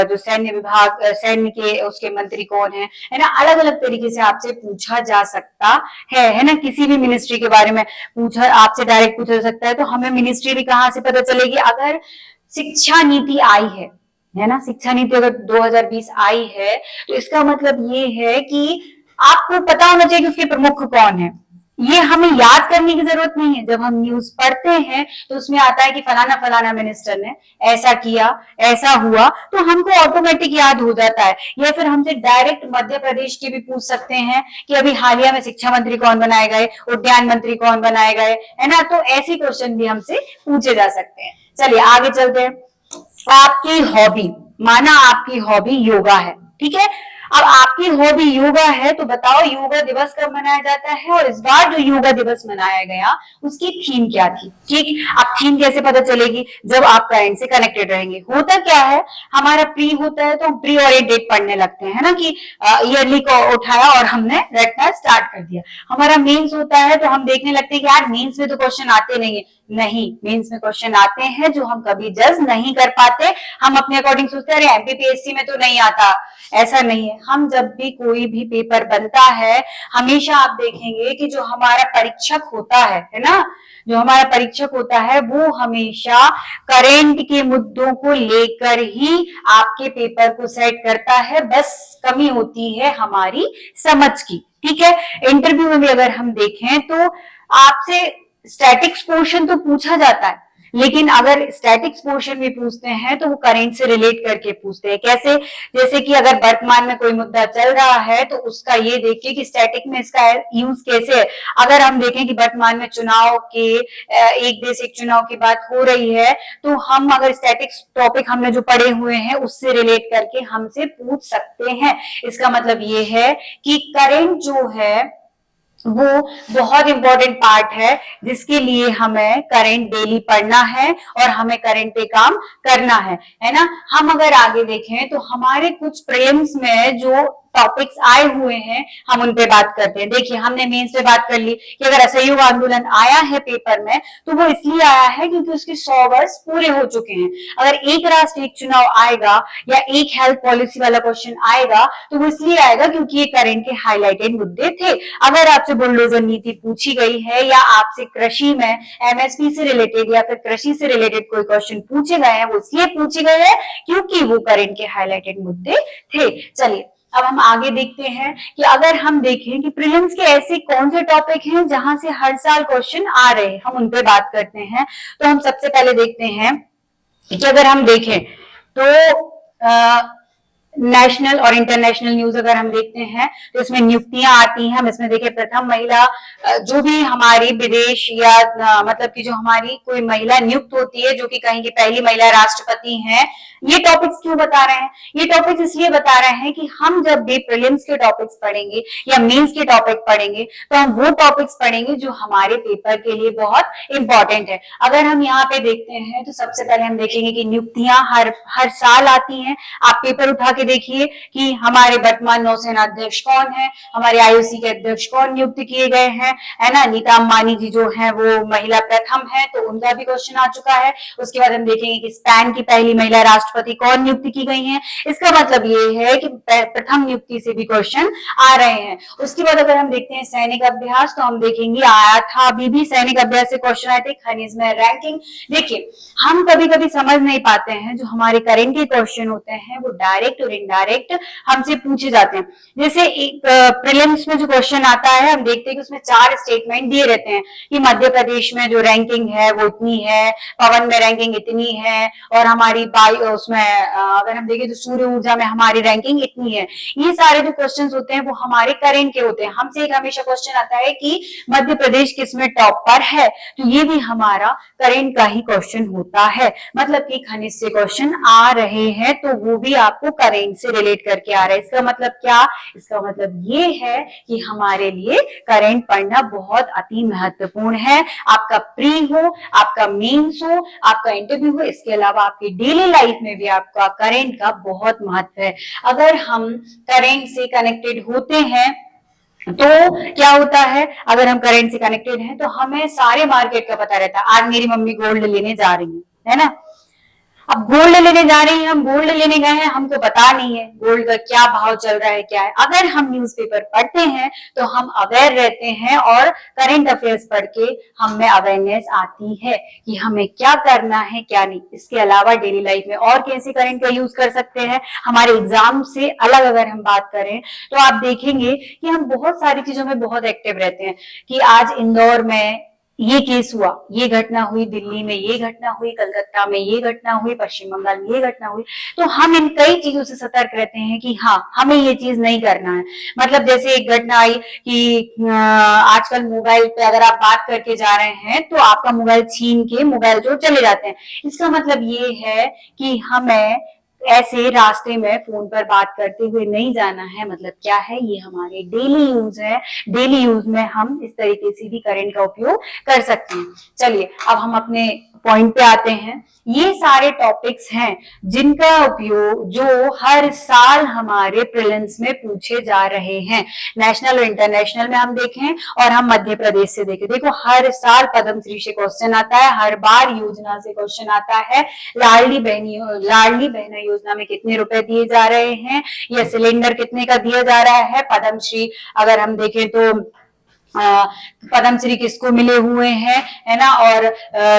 जो सैन्य विभाग सैन्य के उसके मंत्री कौन है ना। अलग अलग तरीके से आपसे पूछा जा सकता है ना। किसी भी मिनिस्ट्री के बारे में पूछा आपसे डायरेक्ट पूछा जा सकता है। तो हमें मिनिस्ट्री भी कहाँ से पता चलेगी, अगर शिक्षा नीति आई है ना। शिक्षा नीति अगर 2020 आई है तो इसका मतलब ये है कि आपको पता होना चाहिए कि उसके प्रमुख कौन है। ये हमें याद करने की जरूरत नहीं है। जब हम न्यूज पढ़ते हैं तो उसमें आता है कि फलाना फलाना मिनिस्टर ने ऐसा किया, ऐसा हुआ, तो हमको ऑटोमेटिक याद हो जाता है। या फिर हमसे डायरेक्ट मध्य प्रदेश के भी पूछ सकते हैं कि अभी हालिया में शिक्षा मंत्री कौन बनाए गए, उद्यान मंत्री कौन बनाए गए, है ना। तो ऐसे क्वेश्चन भी हमसे पूछे जा सकते हैं। चलिए आगे चलते हैं। आपकी हॉबी, माना आपकी हॉबी योगा है, ठीक है। अब आपकी हॉबी योगा है तो बताओ योगा दिवस कब मनाया जाता है, और इस बार जो योगा दिवस मनाया गया उसकी थीम क्या थी। ठीक, अब थीम कैसे पता चलेगी, जब आप करंट से कनेक्टेड रहेंगे। होता क्या है, हमारा प्री होता है तो हम प्री ओरिएंटेड पढ़ने लगते हैं, है ना, कि ईयरली को उठाया और हमने रटना स्टार्ट कर दिया। हमारा मेंस होता है तो हम देखने लगते हैं कि यार मेंस में तो क्वेश्चन आते नहीं है। नहीं, मेंस में क्वेश्चन आते हैं जो हम कभी जज नहीं कर पाते। हम अपने अकॉर्डिंग सोचते हैं अरे एमपीपीएससी में तो नहीं आता। ऐसा नहीं है। हम जब भी कोई भी पेपर बनता है, हमेशा आप देखेंगे कि जो हमारा परीक्षक होता है ना, जो हमारा परीक्षक होता है वो हमेशा करेंट के मुद्दों को लेकर ही आपके पेपर को सेट करता है। बस कमी होती है हमारी समझ की। ठीक है, इंटरव्यू में भी अगर हम देखें तो आपसे स्टैटिक्स पोर्शन तो पूछा जाता है, लेकिन अगर स्टैटिक्स पोर्शन भी पूछते हैं तो वो करंट से रिलेट करके पूछते हैं। कैसे, जैसे कि अगर वर्तमान में कोई मुद्दा चल रहा है तो उसका ये देखिए कि स्टैटिक में इसका यूज कैसे है। अगर हम देखें कि वर्तमान में चुनाव के एक देश एक चुनाव की बात हो रही है, तो हम अगर स्टैटिक्स टॉपिक हमने जो पढ़े हुए हैं उससे रिलेट करके हमसे पूछ सकते हैं। इसका मतलब ये है कि करंट जो है वो बहुत इंपॉर्टेंट पार्ट है, जिसके लिए हमें करंट डेली पढ़ना है और हमें करंट पे काम करना है ना। हम अगर आगे देखें तो हमारे कुछ प्रीलिम्स में जो टॉपिक्स आए हुए हैं हम उन पे बात करते हैं। देखिए हमने मेंस पे बात कर ली कि अगर असहयोग आंदोलन आया है पेपर में तो वो इसलिए आया है क्योंकि उसके 100 वर्ष पूरे हो चुके हैं। अगर एक राष्ट्र एक चुनाव आएगा या एक हेल्थ पॉलिसी वाला क्वेश्चन आएगा तो वो इसलिए आएगा क्योंकि ये करंट के हाईलाइटेड मुद्दे थे। अगर आपसे बुलडोजर नीति पूछी गई है या आपसे कृषि में एमएसपी से रिलेटेड या फिर कृषि से रिलेटेड कोई क्वेश्चन पूछे गए हैं, वो इसलिए पूछे गए हैं क्योंकि वो करंट के हाईलाइटेड मुद्दे थे। चलिए अब हम आगे देखते हैं कि अगर हम देखें कि प्रीलिम्स के ऐसे कौन से टॉपिक हैं जहां से हर साल क्वेश्चन आ रहे हैं, हम उन पे बात करते हैं। तो हम सबसे पहले देखते हैं कि अगर हम देखें तो नेशनल और इंटरनेशनल न्यूज अगर हम देखते हैं तो इसमें नियुक्तियां आती हैं। हम इसमें देखिए प्रथम महिला, जो भी हमारी विदेश या मतलब कि जो हमारी कोई महिला नियुक्त होती है जो कि कहीं की पहली महिला राष्ट्रपति हैं। ये टॉपिक्स क्यों बता रहे हैं, ये टॉपिक्स इसलिए बता रहे हैं कि हम जब भी प्रीलिम्स के टॉपिक्स पढ़ेंगे या मेंस के टॉपिक पढ़ेंगे तो हम वो टॉपिक्स पढ़ेंगे जो हमारे पेपर के लिए बहुत इंपॉर्टेंट है। अगर हम यहाँ पे देखते हैं तो सबसे पहले हम देखेंगे कि नियुक्तियां हर साल आती हैं। आप पेपर उठा के देखिए कि हमारे वर्तमान नौसेना अध्यक्ष कौन है, हमारे आईओसी के अध्यक्ष कौन नियुक्त किए गए हैं, है ना। नीता अंबानी जी जो है वो महिला प्रथम है तो उनका भी क्वेश्चन आ चुका है। उसके बाद हम देखेंगे कि स्पेन की पहली महिला राष्ट्रपति कौन नियुक्त की गई है। इसका मतलब ये है कि प्रथम नियुक्ति से भी क्वेश्चन आ रहे हैं। उसके बाद अगर हम देखते हैं सैनिक अभ्यास तो हम देखेंगे आया था, अभी भी सैनिक अभ्यास से क्वेश्चन आए थे। खनिज में रैंकिंग, देखिए हम कभी कभी समझ नहीं पाते हैं जो हमारे करंट के क्वेश्चन होते हैं वो डायरेक्ट और इनडायरेक्ट हमसे पूछे जाते हैं। जैसे एक प्रीलिम्स में जो क्वेश्चन आता है हम देखते हैं कि उसमें 4 स्टेटमेंट दिए रहते हैं कि मध्य प्रदेश में जो रैंकिंग है वो इतनी है, पवन में रैंकिंग इतनी है, और हमारी उसमें अगर हम देखें तो सूर्य ऊर्जा में हमारी रैंकिंग इतनी है। ये सारे जो क्वेश्चन होते हैं वो हमारे करंट के होते हैं। हमसे एक हमेशा क्वेश्चन आता है कि मध्य प्रदेश किसमें टॉप पर है, तो ये भी हमारा करंट का ही क्वेश्चन होता है। मतलब कि खनिज से क्वेश्चन आ रहे हैं तो वो भी आपको करंट से रिलेट करके आ रहा है। इसका मतलब क्या, इसका मतलब ये है कि हमारे लिए करंट पढ़ना बहुत अति महत्वपूर्ण है। आपका प्री हो, आपका मेंस हो, आपका इंटरव्यू हो, इसके अलावा आपकी डेली लाइफ में भी आपका करंट का बहुत महत्व है। अगर हम करंट से कनेक्टेड होते हैं तो क्या होता है, अगर हम करंट से कनेक्टेड हैं तो हमें सारे मार्केट का पता रहता है। आज मेरी मम्मी गोल्ड लेने जा रही है ना, अब गोल्ड लेने जा रहे हैं, हम गोल्ड लेने गए हैं, हमको पता नहीं है गोल्ड का क्या भाव चल रहा है, क्या है। अगर हम न्यूज़पेपर पढ़ते हैं तो हम अवेयर रहते हैं और करंट अफेयर्स पढ़ के हमें अवेयरनेस आती है कि हमें क्या करना है क्या नहीं। इसके अलावा डेली लाइफ में और कैसे करंट का यूज कर सकते हैं, हमारे एग्जाम से अलग अगर हम बात करें तो आप देखेंगे कि हम बहुत सारी चीजों में बहुत एक्टिव रहते हैं कि आज इंदौर में ये केस हुआ, ये घटना हुई, दिल्ली में ये घटना हुई, कलकत्ता में ये घटना हुई, पश्चिम बंगाल में ये घटना हुई। तो हम इन कई चीजों से सतर्क रहते हैं कि हाँ हमें ये चीज नहीं करना है। मतलब जैसे एक घटना आई कि आजकल मोबाइल पे अगर आप बात करके जा रहे हैं तो आपका मोबाइल छीन के मोबाइल चोर चले जाते हैं। इसका मतलब ये है कि हमें ऐसे रास्ते में फोन पर बात करते हुए नहीं जाना है। मतलब क्या है, ये हमारे डेली यूज है, डेली यूज में हम इस तरीके से भी करंट का उपयोग कर सकते हैं। चलिए अब हम अपने पॉइंट पे आते हैं। ये सारे टॉपिक्स हैं जिनका उपयोग जो हर साल हमारे प्रीलिम्स में पूछे जा रहे हैं, नेशनल और इंटरनेशनल में हम देखें और हम मध्य प्रदेश से देखें। देखो हर साल पद्मश्री से क्वेश्चन आता है, हर बार योजना से क्वेश्चन आता है। लाडली बहना योजना में कितने रुपए दिए जा रहे हैं, या सिलेंडर कितने का दिया जा रहा है। पद्मश्री अगर हम देखें तो पद्मश्री किसको मिले हुए हैं, है ना, और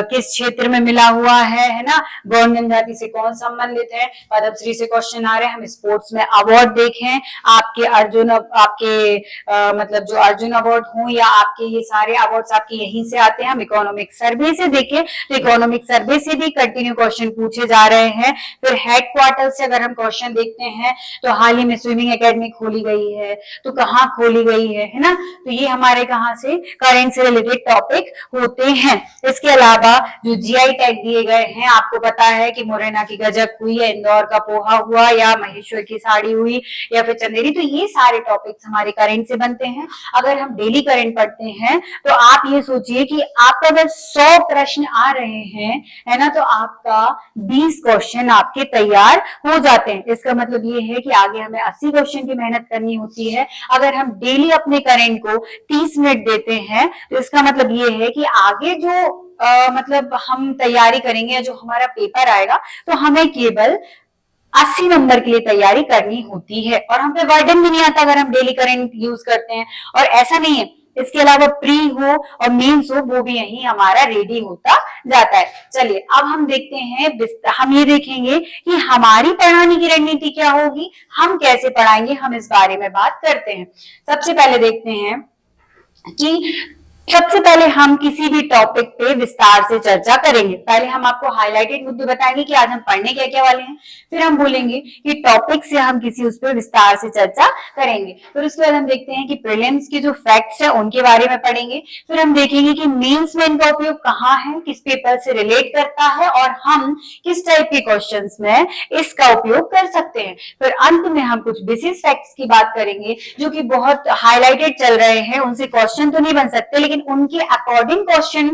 किस क्षेत्र में मिला हुआ है ना, गौर जनजाति से कौन संबंधित है। पद्मश्री से क्वेश्चन आ रहे हैं। हम स्पोर्ट्स में अवार्ड देखें, आपके अर्जुन, आपके मतलब जो अर्जुन अवार्ड हो या आपके ये सारे अवार्ड्स आपके यहीं से आते हैं। हम इकोनॉमिक सर्वे से देखें तो इकोनॉमिक सर्वे से भी कंटिन्यू क्वेश्चन पूछे जा रहे हैं। फिर हेडक्वार्टर से अगर हम क्वेश्चन देखते हैं तो हाल ही में स्विमिंग एकेडमी खोली गई है, तो कहाँ खोली गई है ना। तो ये हमारे कहाँ से करंट से रिलेटेड टॉपिक होते हैं। इसके अलावा जो जीआई टैग दिए गए हैं, आपको पता है कि मुरैना की गजक हुई या इंदौर का पोहा हुआ या महेश्वर की साड़ी हुई या फिर चंदेरी, तो ये सारे टॉपिक्स हमारे करंट से बनते हैं। अगर हम डेली करंट पढ़ते हैं तो आप ये सोचिए कि आपका अगर 100 प्रश्न आ रहे हैं, है ना, तो आपका 20 क्वेश्चन आपके तैयार हो जाते हैं। इसका मतलब ये है कि आगे हमें 80 क्वेश्चन की मेहनत करनी होती है। अगर हम डेली अपने करंट को 30 मिनट देते हैं तो इसका मतलब ये है कि आगे जो मतलब हम तैयारी करेंगे, जो हमारा पेपर आएगा, तो हमें केवल 80 नंबर के लिए तैयारी करनी होती है और हम पे बर्डन भी नहीं आता अगर हम डेली करंट यूज करते हैं। और ऐसा नहीं है, इसके अलावा प्री हो और मेंस हो, वो भी यही हमारा रेडी होता जाता है। चलिए अब हम देखते हैं, हम ये देखेंगे कि हमारी पढ़ाने की रणनीति क्या होगी, हम कैसे पढ़ाएंगे, हम इस बारे में बात करते हैं। सबसे पहले देखते हैं कि सबसे पहले हम किसी भी टॉपिक पे विस्तार से चर्चा करेंगे। पहले हम आपको हाइलाइटेड मुद्दे बताएंगे कि आज हम पढ़ने क्या क्या वाले हैं, फिर हम बोलेंगे कि टॉपिक से हम किसी उस पर विस्तार से चर्चा करेंगे। फिर उसके बाद हम देखते हैं कि प्रीलिम्स के जो फैक्ट्स है उनके बारे में पढ़ेंगे। फिर हम देखेंगे कि मेंस में इनका उपयोग कहाँ है, किस पेपर से रिलेट करता है और हम किस टाइप के क्वेश्चंस में इसका उपयोग कर सकते हैं। फिर अंत में हम कुछ बेसिस फैक्ट्स की बात करेंगे जो कि बहुत हाईलाइटेड चल रहे हैं, उनसे क्वेश्चन तो नहीं बन सकते लेकिन उनके अकॉर्डिंग क्वेश्चन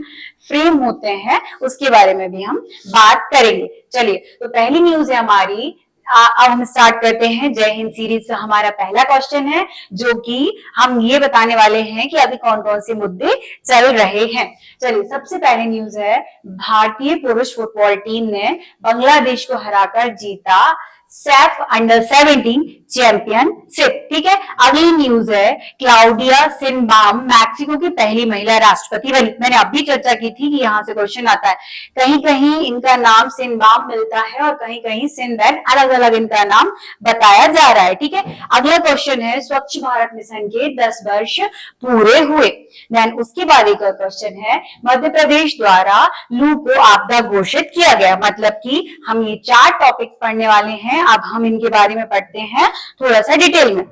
फ्रेम होते हैं, उसके बारे में भी हम बात करेंगे। चलिए तो पहली न्यूज है हमारी, अब हम स्टार्ट करते हैं। जय हिंद सीरीज का हमारा पहला क्वेश्चन है जो कि हम ये बताने वाले हैं कि अभी कौन कौन से मुद्दे चल रहे हैं। चलिए सबसे पहले न्यूज है, भारतीय पुरुष फुटबॉल टीम ने बांग्लादेश को हराकर जीता सैफ अंडर 17 चैंपियनशिप। ठीक है, अगली न्यूज है, क्लाउडिया शिनबाम मैक्सिको की पहली महिला राष्ट्रपति बनी। मैंने अभी चर्चा की थी कि यहाँ से क्वेश्चन आता है, कहीं कहीं इनका नाम शिनबाम मिलता है और कहीं कहीं सिनबैन, अलग अलग इनका नाम बताया जा रहा है। ठीक है, अगला क्वेश्चन है, स्वच्छ भारत मिशन के 10 वर्ष पूरे हुए। देन उसके बाद एक क्वेश्चन है, मध्य प्रदेश द्वारा लू को आपदा घोषित किया गया। मतलब कि हम ये 4 टॉपिक पढ़ने वाले हैं, अब हम इनके बारे में पढ़ते हैं थोड़ा सा डिटेल में।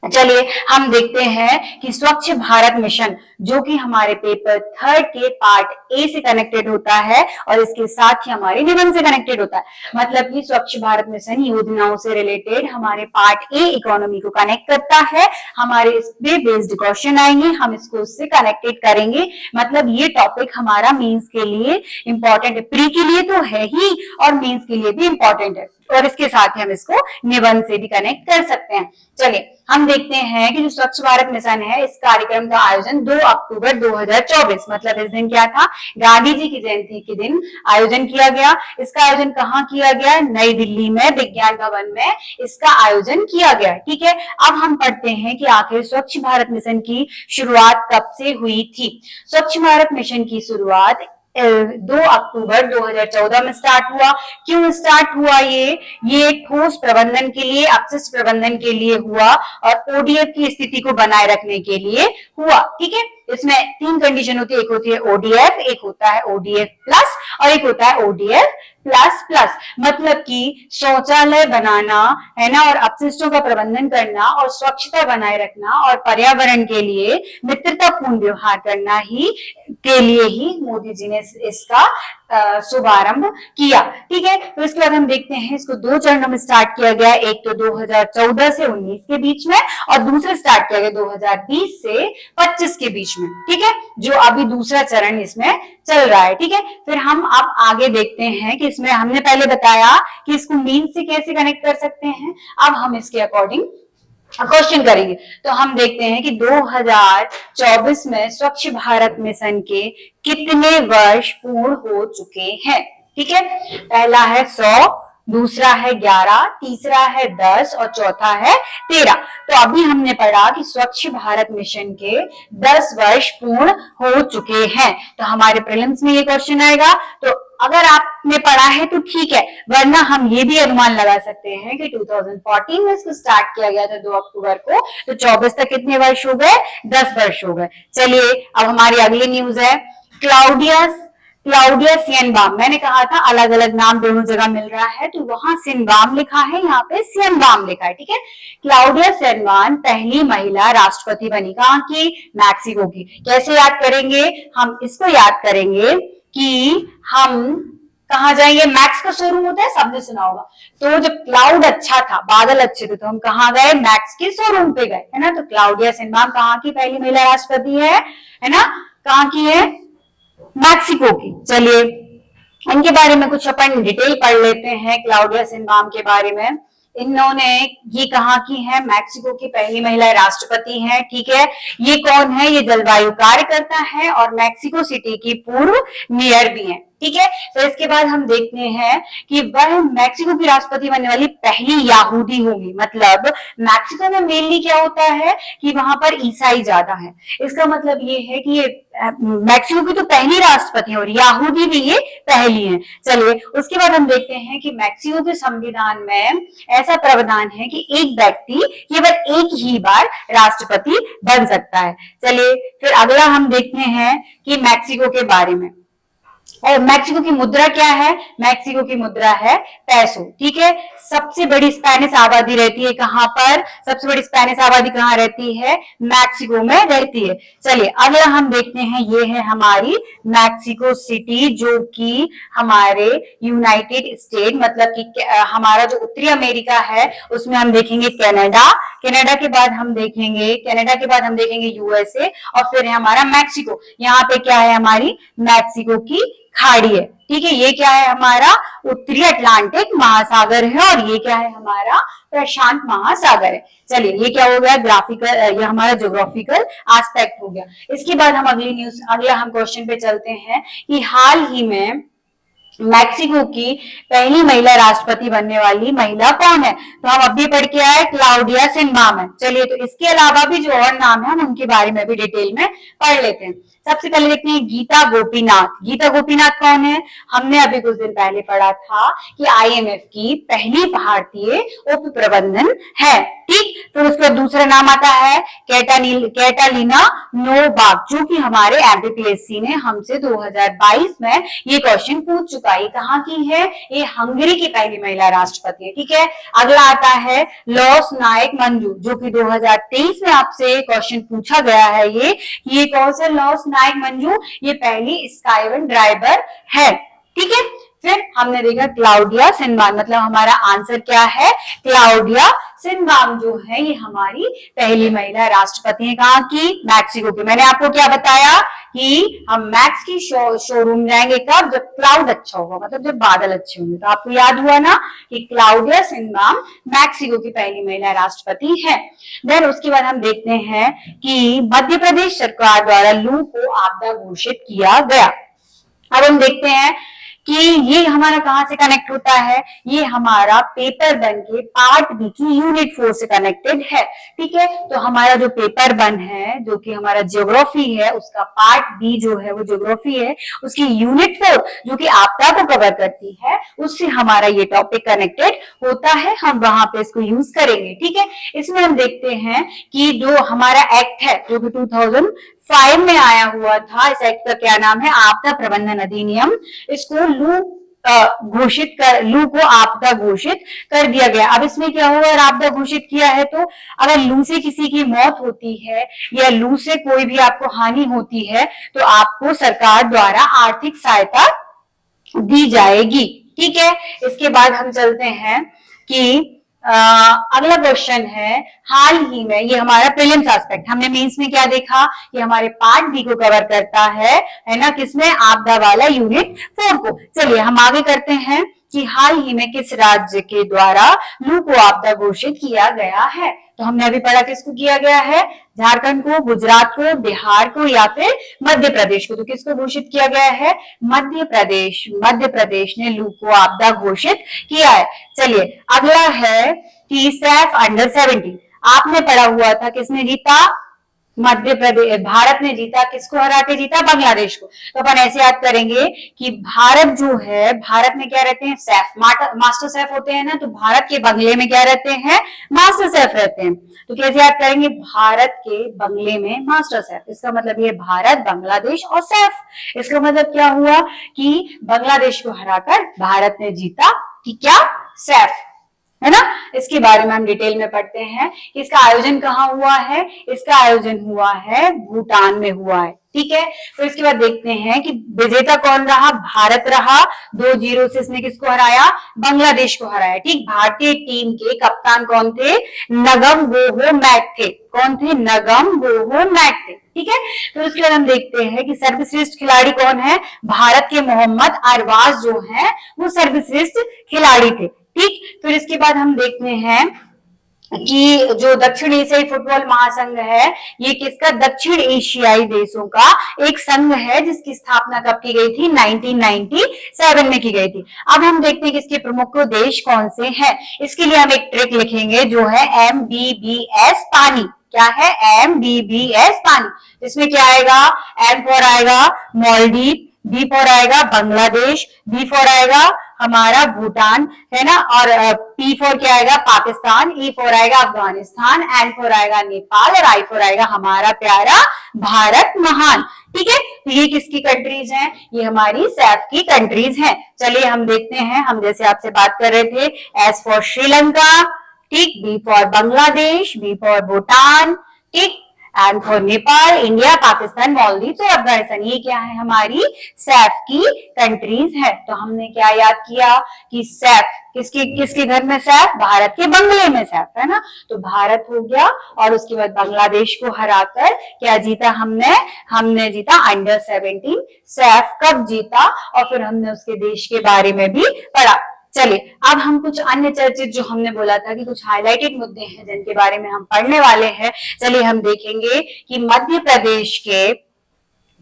चलिए हम देखते हैं कि स्वच्छ भारत मिशन जो कि हमारे पेपर 3 के पार्ट ए से कनेक्टेड होता है और इसके साथ ही हमारे निबंध से कनेक्टेड होता है। मतलब कि स्वच्छ भारत मिशन योजनाओं से रिलेटेड हमारे पार्ट ए इकोनॉमी को कनेक्ट करता है। हमारे इस पे बेस्ड क्वेश्चन आएंगे, हम इसको उससे कनेक्टेड करेंगे। मतलब ये टॉपिक हमारा मेंस के लिए इंपॉर्टेंट है, प्री के लिए तो है ही और मेंस के लिए भी इंपॉर्टेंट है। और इसके साथ ही हम इसको निबंध से भी कनेक्ट कर सकते हैं। चलिए हम देखते हैं कि जो स्वच्छ भारत मिशन है, इस कार्यक्रम का आयोजन 2 अक्टूबर 2024 मतलब इस दिन क्या था, गांधी जी की जयंती के दिन आयोजन किया गया। इसका आयोजन कहाँ किया गया? नई दिल्ली में विज्ञान भवन में इसका आयोजन किया गया। ठीक है, अब हम पढ़ते हैं कि आखिर स्वच्छ भारत मिशन की शुरुआत कब से हुई थी। स्वच्छ भारत मिशन की शुरुआत 2 अक्टूबर 2014 में स्टार्ट हुआ। क्यों स्टार्ट हुआ? ये ठोस प्रबंधन के लिए, अपशिष्ट प्रबंधन के लिए हुआ और ओडीएफ की स्थिति को बनाए रखने के लिए हुआ। ठीक है, इसमें 3 कंडीशन होती है, एक होती है ओडीएफ, एक होता है ओडीएफ प्लस और एक होता है ओडीएफ प्लस प्लस। मतलब कि शौचालय बनाना है ना, और अपशिष्टों का प्रबंधन करना और स्वच्छता बनाए रखना और पर्यावरण के लिए मित्रतापूर्ण व्यवहार करना के लिए ही मोदी जी ने इसका शुभारंभ किया। ठीक है, तो इसके बाद हम देखते हैं इसको 2 चरणों में स्टार्ट किया गया। एक तो 2014 से 19 के बीच में और दूसरा स्टार्ट किया गया 2020 से 25 के बीच में। ठीक है, जो अभी दूसरा चरण इसमें चल रहा है। ठीक है, फिर हम अब आगे देखते हैं कि इसमें हमने पहले बताया कि इसको मीन से कैसे कनेक्ट कर सकते हैं। अब हम इसके अकॉर्डिंग क्वेश्चन करेंगे। तो हम देखते हैं कि 2024 में स्वच्छ भारत मिशन के कितने वर्ष पूर्ण हो चुके हैं। ठीक है, पहला है 100, दूसरा है 11, तीसरा है 10 और चौथा है 13। तो अभी हमने पढ़ा कि स्वच्छ भारत मिशन के 10 वर्ष पूर्ण हो चुके हैं। तो हमारे प्रीलिम्स में ये क्वेश्चन आएगा। तो अगर आपने पढ़ा है तो ठीक है, वरना हम ये भी अनुमान लगा सकते हैं कि 2014 में इसको स्टार्ट किया गया था 2 अक्टूबर को, तो 24 तक कितने वर्ष हो गए? 10 वर्ष हो गए। चलिए अब हमारी अगली न्यूज है क्लाउडिया सियनबाम। मैंने कहा था अलग अलग नाम दोनों जगह मिल रहा है, तो वहां सियनबाम लिखा है, यहाँ पे सियनबाम लिखा है। ठीक है, क्लाउडिया सियनबाम पहली महिला राष्ट्रपति बनी। कहाँ की? मैक्सिको की। कैसे याद करेंगे? हम इसको याद करेंगे कि हम कहा जाएंगे, मैक्स का शोरूम होता है, सबने सुना होगा। तो जब क्लाउड अच्छा था, बादल अच्छे थे, तो हम कहाँ गए? मैक्स के शोरूम पे गए, है ना। तो क्लाउडिया सियनबाम कहाँ की पहली महिला राष्ट्रपति है ना, कहाँ की है? मैक्सिको की। चलिए इनके बारे में कुछ अपन डिटेल पढ़ लेते हैं। क्लाउडिया सियनबाम के बारे में, इन्होंने ये कहाँ की है? मैक्सिको की पहली महिला राष्ट्रपति है। ठीक है, ये कौन है? ये जलवायु कार्यकर्ता है और मैक्सिको सिटी की पूर्व मेयर भी है। ठीक है, तो इसके बाद हम देखते हैं कि वह मैक्सिको की राष्ट्रपति बनने वाली पहली यहूदी होगी। मतलब मैक्सिको में मेनली क्या होता है कि वहां पर ईसाई ज्यादा है। इसका मतलब ये है कि ये मैक्सिको की तो पहली राष्ट्रपति है और यहूदी भी ये पहली है। चलिए उसके बाद हम देखते हैं कि मैक्सिको के संविधान में ऐसा प्रावधान है कि एक व्यक्ति केवल एक ही बार राष्ट्रपति बन सकता है। चलिए फिर अगला हम देखते हैं कि मैक्सिको के बारे में। और मैक्सिको की मुद्रा क्या है? मैक्सिको की मुद्रा है पैसो। ठीक है, सबसे बड़ी स्पेनिश आबादी रहती है कहां पर? सबसे बड़ी स्पेनिश आबादी कहां रहती है? मैक्सिको में रहती है। चलिए अगला हम देखते हैं, ये है हमारी मैक्सिको सिटी, जो कि हमारे यूनाइटेड स्टेट मतलब कि हमारा जो उत्तरी अमेरिका है उसमें हम देखेंगे कनाडा के बाद हम देखेंगे यूएसए और फिर है हमारा मैक्सिको। यहाँ पे क्या है? हमारी मैक्सिको की खाड़ी है। ठीक है, ये क्या है? हमारा उत्तरी अटलांटिक महासागर है और ये क्या है? हमारा प्रशांत महासागर है। चलिए ये क्या हो गया? ग्राफिकल, ये हमारा ज्योग्राफिकल एस्पेक्ट हो गया। इसके बाद हम अगला हम क्वेश्चन पे चलते हैं कि हाल ही में मैक्सिको की पहली महिला राष्ट्रपति बनने वाली महिला कौन है? तो हम अभी पढ़ के आए, क्लाउडिया सियनबाम है। चलिए तो इसके अलावा भी जो और नाम है हम उनके बारे में भी डिटेल में पढ़ लेते हैं। सबसे पहले देखते हैं गीता गोपीनाथ। गीता गोपीनाथ कौन है? हमने अभी कुछ दिन पहले पढ़ा था कि आईएमएफ की पहली भारतीय उप प्रबंधन है। ठीक, फिर उसका दूसरा नाम आता है कैटालिना नोवाक, जो कि हमारे एमपीपीएससी ने हमसे 2022 में ये क्वेश्चन पूछ चुका है। कहाँ की है? ये हंगरी की पहली महिला राष्ट्रपति है। ठीक है, अगला आता है लॉस नायक मंजू, जो कि 2023 में आपसे क्वेश्चन पूछा गया है। ये कौन सा लॉस नायक मंजू? ये पहली स्काईवन ड्राइवर है। ठीक है, फिर हमने देखा क्लाउडिया सियनबाम, मतलब हमारा आंसर क्या है? क्लाउडिया सियनबाम जो है ये हमारी पहली महिला राष्ट्रपति है। कहाँ की? मैक्सिको की। मैंने आपको क्या बताया कि हम मैक्स की शोरूम जाएंगे कब, जब क्लाउड अच्छा होगा, मतलब जब बादल अच्छे होंगे। तो आपको याद हुआ ना कि क्लाउडिया सिनबाम मैक्सिको की पहली महिला राष्ट्रपति है। देन उसके बाद हम देखते हैं कि मध्य प्रदेश सरकार द्वारा लू को आपदा घोषित किया गया। अब हम देखते हैं कि ये हमारा कहां से कनेक्ट होता है, ये हमारा पेपर बन के पार्ट बी की यूनिट 4 से कनेक्टेड है। ठीक है, तो हमारा जो पेपर बन है, जो कि हमारा ज्योग्राफी है, उसका पार्ट बी जो है वो ज्योग्राफी है, उसकी यूनिट 4 जो कि आपदा को कवर करती है, उससे हमारा ये टॉपिक कनेक्टेड होता है। हम वहां पे इसको यूज करेंगे। ठीक है, इसमें हम देखते हैं कि जो हमारा एक्ट है जो कि 2005 में आया हुआ था, इस एक्ट का क्या नाम है, आपदा प्रबंधन अधिनियम। इसको लू लू को आपदा घोषित कर दिया गया। अब इसमें क्या हुआ, अगर आपदा घोषित किया है तो अगर लू से किसी की मौत होती है या लू से कोई भी आपको हानि होती है तो आपको सरकार द्वारा आर्थिक सहायता दी जाएगी। ठीक है, इसके बाद हम चलते हैं कि अगला क्वेश्चन है, हाल ही में, ये हमारा प्रीलिम्स एस्पेक्ट, हमने मेंस में क्या देखा, ये हमारे पार्ट बी को कवर करता है ना, किसमें, आपदा वाला यूनिट 4 को। चलिए हम आगे करते हैं कि हाल ही में किस राज्य के द्वारा लू को आपदा घोषित किया गया है। तो हमने अभी पढ़ा किसको किया गया है, झारखंड को, गुजरात को, बिहार को या फिर मध्य प्रदेश को। तो किसको घोषित किया गया है, मध्य प्रदेश। मध्य प्रदेश ने लू को आपदा घोषित किया है। चलिए अगला है कि सैफ अंडर 17 आपने पढ़ा हुआ था, किसने जीता, मध्य प्रदेश, भारत ने जीता। किसको हरा के जीता, बांग्लादेश को। तो अपन ऐसे याद करेंगे कि भारत जो है, भारत में क्या रहते हैं, सैफ, मास्टर सैफ होते हैं ना, तो भारत के बंगले में क्या रहते हैं, मास्टर सैफ रहते हैं। तो कैसे याद करेंगे, भारत के बंगले में मास्टर सैफ, इसका मतलब ये भारत, बांग्लादेश और सैफ। इसका मतलब क्या हुआ कि बांग्लादेश को हराकर भारत ने जीता, कि क्या, सैफ, है ना। इसके बारे में हम डिटेल में पढ़ते हैं कि इसका आयोजन कहाँ हुआ है, इसका आयोजन हुआ है भूटान में हुआ है। ठीक है, तो इसके बाद देखते हैं कि विजेता कौन रहा, भारत रहा। 2-0 से इसने किसको हराया, बांग्लादेश को हराया। ठीक, भारतीय टीम के कप्तान कौन थे, नगम बोहो मैट थे। कौन थे, नगम बोहो मैट थे। ठीक है, तो उसके बाद हम देखते हैं कि सर्वश्रेष्ठ खिलाड़ी कौन है, भारत के मोहम्मद अरबाज जो है वो सर्वश्रेष्ठ खिलाड़ी थे। ठीक, फिर इसके बाद हम देखते हैं कि जो दक्षिण एशियाई फुटबॉल महासंघ है, ये किसका, दक्षिण एशियाई देशों का एक संघ है जिसकी स्थापना कब की गई थी, 1997 में की गई थी। अब हम देखते हैं कि इसके प्रमुख देश कौन से हैं। इसके लिए हम एक ट्रिक लिखेंगे जो है MBBS पानी। क्या है, MBBS पानी। इसमें क्या आएगा, M फॉर आएगा मालदीव, B फॉर आएगा बांग्लादेश, B फॉर आएगा हमारा भूटान, है ना, और P फॉर क्या आएगा, पाकिस्तान, E फॉर आएगा अफगानिस्तान, N फॉर आएगा नेपाल और I फॉर आएगा हमारा प्यारा भारत महान। ठीक है, तो ये किसकी कंट्रीज हैं, ये हमारी सैफ की कंट्रीज हैं। चलिए हम देखते हैं, हम जैसे आपसे बात कर रहे थे, S फॉर श्रीलंका, ठीक, B for Bangladesh, B for Bhutan, ठीक, and for Nepal, India, Pakistan, Maldives और अफगानिस्तान। ये क्या है, हमारी सैफ की कंट्रीज है। तो हमने क्या याद किया कि सैफ किसके घर में सैफ, भारत के बंगले में सैफ, है ना। तो भारत हो गया और उसके बाद बांग्लादेश को हराकर क्या जीता हमने जीता अंडर 17 सैफ। कब जीता, और फिर हमने उसके देश के बारे में भी पढ़ा। चलिए अब हम कुछ अन्य चर्चित, जो हमने बोला था कि कुछ हाईलाइटेड मुद्दे हैं जिनके बारे में हम पढ़ने वाले हैं। चलिए हम देखेंगे कि मध्य प्रदेश के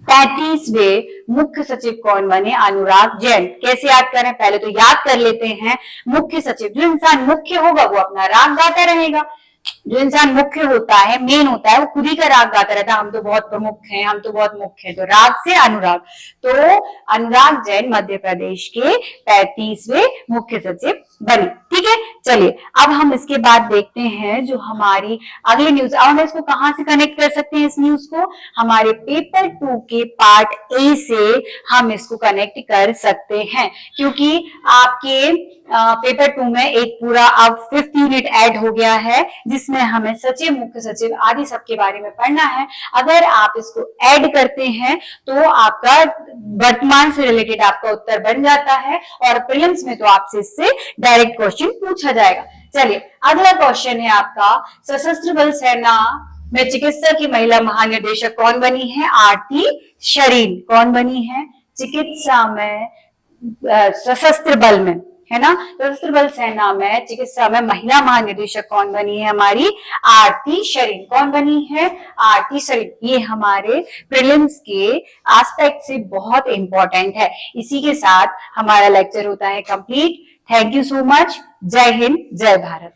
35वें मुख्य सचिव कौन बने, अनुराग जैन। कैसे याद करें, पहले तो याद कर लेते हैं, मुख्य सचिव, जो इंसान मुख्य होगा वो अपना राग गाता रहेगा। जो इंसान मुख्य होता है, मेन होता है, वो खुद ही का राग गाता रहता है, हम तो बहुत प्रमुख हैं, हम तो बहुत मुख्य हैं, तो राग से अनुराग। तो अनुराग जैन मध्य प्रदेश के 35वें मुख्य सचिव बने। ठीक है, चलिए अब हम इसके बाद देखते हैं जो हमारी अगली न्यूज। अब हम इसको कहां से कनेक्ट कर सकते हैं, इस न्यूज को हमारे पेपर 2 के पार्ट ए से हम इसको कनेक्ट कर सकते हैं, क्योंकि आपके पेपर 2 में एक पूरा अब 5th यूनिट ऐड हो गया है जिसमें हमें सचिव, मुख्य सचिव आदि सबके बारे में पढ़ना है। अगर आप इसको ऐड करते हैं तो आपका वर्तमान से रिलेटेड आपका उत्तर बन जाता है और प्रीलिम्स में तो आपसे इससे डायरेक्ट क्वेश्चन पूछा जाएगा। चलिए अगला क्वेश्चन है आपका, सशस्त्र बल सेना में चिकित्सा की महिला महानिदेशक कौन बनी है? आरती शरीन। कौन बनी है? चिकित्सा में सशस्त्र बल में, है ना, सशस्त्र बल सेना में चिकित्सा में महिला महानिदेशक कौन बनी है? हमारी आरती शरीन। कौन बनी है? आरती शरीन। ये हमारे प्रीलिम्स के एस्पेक्ट से बहुत इंपॉर्टेंट है। इसी के साथ हमारा लेक्चर होता है complete. Thank you so much. जय हिंद, जय भारत।